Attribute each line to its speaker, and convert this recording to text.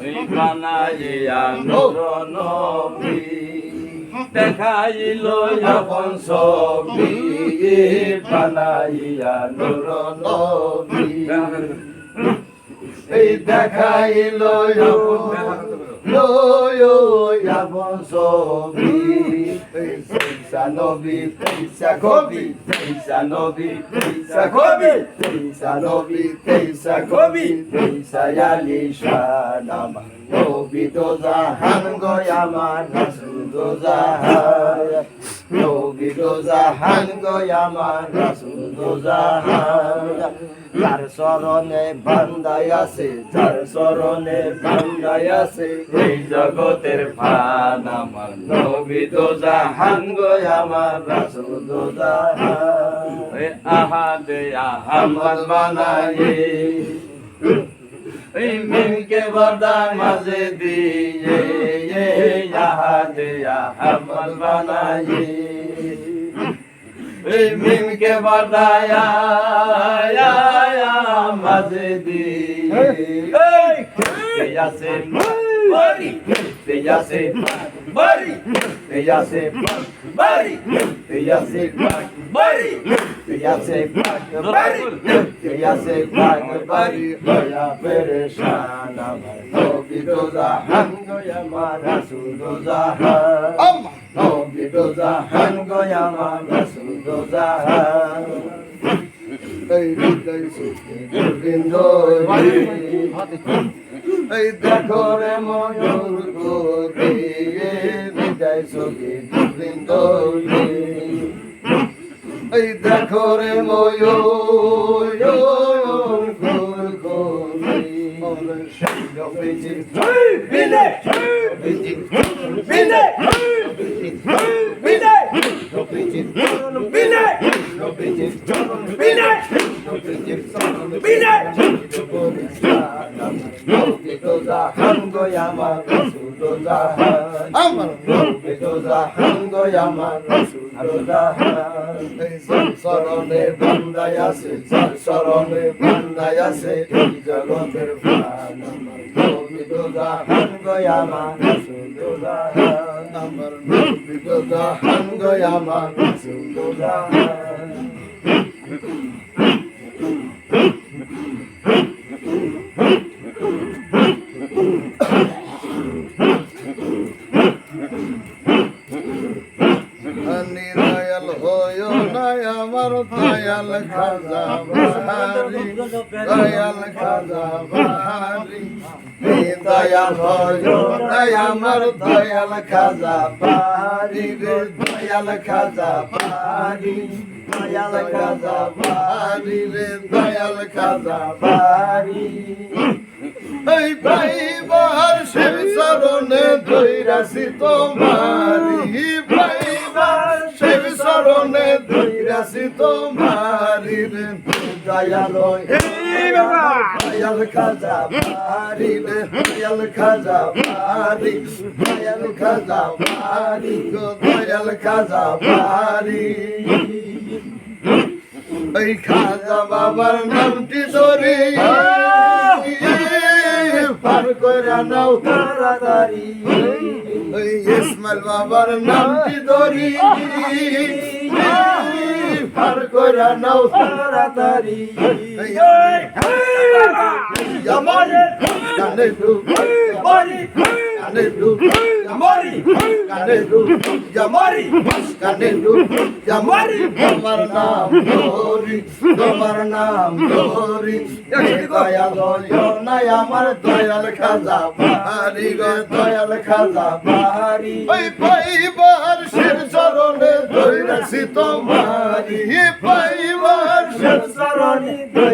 Speaker 1: বানাইয়া নূর নবী দেখাইল আপন ছবি বানাইয়া নূর নবী এই দেখাইল আপন ছবি তেইসা নবী তেইসা কবি তেইসা নবী তেইসা কবি তেইসা নবী তেইসা কবি তেইসা আলিশান আমার নবী তো জাহান গো আমার রাসূল তো জাহান নবী তো জাহান গো আমার রাসূল তো জাহান যার শরণে বান্দায় আছে যার শরণে বান্দায় আছে এই জগতের প্রাণ আমার নবী তো জাহান গো আমার রাসূল তো জাহান আহাদ আহমদ বানায়ে এই মিমকে বরদান মাঝে দিয়ে আহাদ আহমদ বানায়ে এই মিমকে বরদায়া মাঝে দিয়ে আছে বাড়ি আছে বাড়ি আছে বাড়ি আছে বাড়ি আছে বাড়ি আছে বাড়ি দয়া পেরেশান আমার নবী তো জাহান গো আমার রাসূল তো জাহান নবী তো জাহান গো আমার রাসূল তো জাহান এই হৃদয় সুখে গোবিন্দ এই দেখো রে ময়ূর গোরে হৃদয় সুখে গোবিন্দ এই দেখো রে ময়ূর গোরে বিনে বিনে জাহান গো আমার রাসূল তো জাহান আমার নবী তো জাহান গো আমার রাসূল তো জাহান শরণে বান্দায় আছে শরণে বান্দায় আছে এই জগতের প্রাণ আমার নবী তো জাহান গো আমার রাসূল তো জাহান আমার নবী তো জাহান গো আমার রাসূল তো জাহান দয়াল হয়ো না আমার দয়াল খাজা বাহারি দয়াল খাজা বাহারি দয়াল হয়ো না আমার দয়াল খাজা বাহারি রে দয়াল খাজা বাহারি দয়াল খাজা বাহারি রে দয়াল খাজা বাহারি এই ভাই বাহার সে চরণে ধইরাছি তোমারি ভাই বাহার সে চরণে ধইরাছি তোমারি রে দয়াল দয়াল খাজা বাহারি রে দয়াল খাজা বাহারি দয়াল খাজা বাহারি গো দয়াল খাজা বাহারি এই খাজা বাবার নামটি ধরে পার করে নাও তাড়াতাড়ি ওই ইসমাইল বাবার নামটি ধরি পার করে নাও তাড়াতাড়ি জামানে কানে দু বলি কানে দু জামারি কানে দু জামারি কানে দু জামারি তোমার নাম ধরি তোমার নাম ধরি দয়াল হইও না আমার দয়াল খাজা বাহারি গো দয়াল খাজা বাহারি ওই পাইবার শের চরণে ধইরাছি তোমারি পাইবার শের চরণে